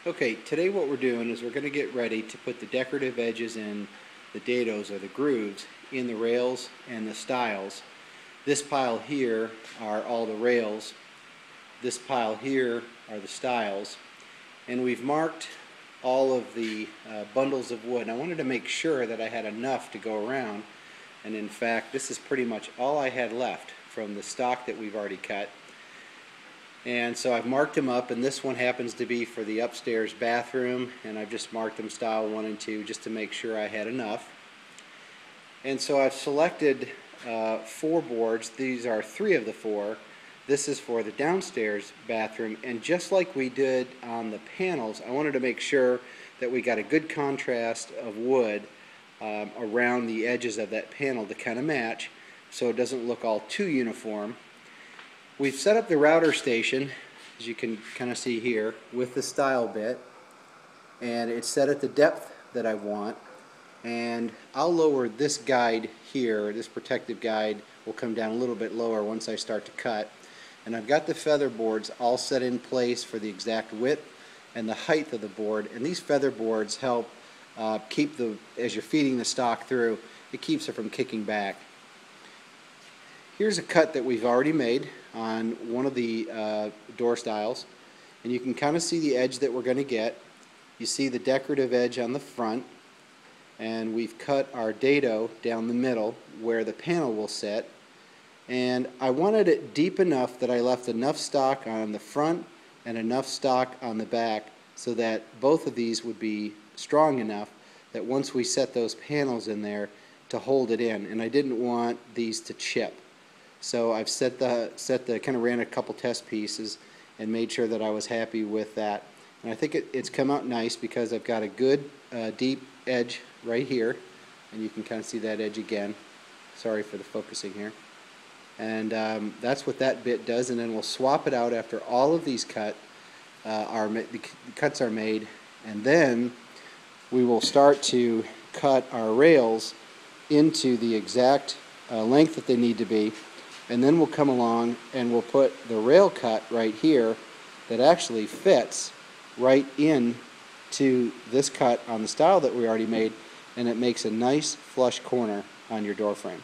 Okay, today what we're doing is we're going to get ready to put the decorative edges in the dados or the grooves in the rails and the stiles. This pile here are all the rails. This pile here are the stiles. And we've marked all of the bundles of wood. And I wanted to make sure that I had enough to go around. And in fact, this is pretty much all I had left from the stock that we've already cut. And so I've marked them up, and this one happens to be for the upstairs bathroom, and I've just marked them style 1 and 2 just to make sure I had enough. And so I've selected 4 boards. These are 3 of the 4. This is for the downstairs bathroom, and just like we did on the panels, I wanted to make sure that we got a good contrast of wood around the edges of that panel to kind of match so it doesn't look all too uniform. We've set up the router station, as you can kind of see here, with the style bit, and it's set at the depth that I want. And I'll lower this guide here. This protective guide will come down a little bit lower once I start to cut. And I've got the feather boards all set in place for the exact width and the height of the board. And these feather boards help keep as you're feeding the stock through, it keeps it from kicking back. Here's a cut that we've already made on one of the door stiles, and you can kind of see the edge that we're going to get. You see the decorative edge on the front, and we've cut our dado down the middle where the panel will sit. And I wanted it deep enough that I left enough stock on the front and enough stock on the back so that both of these would be strong enough that once we set those panels in there to hold it in. And I didn't want these to chip. So I've kind of ran a couple test pieces and made sure that I was happy with that. And I think it's come out nice because I've got a good deep edge right here, and you can kind of see that edge again. Sorry for the focusing here. And that's what that bit does, and then we'll swap it out after all of these cuts are made, and then we will start to cut our rails into the exact length that they need to be. And then we'll come along and we'll put the rail cut right here that actually fits right in to this cut on the style that we already made, and it makes a nice flush corner on your door frame.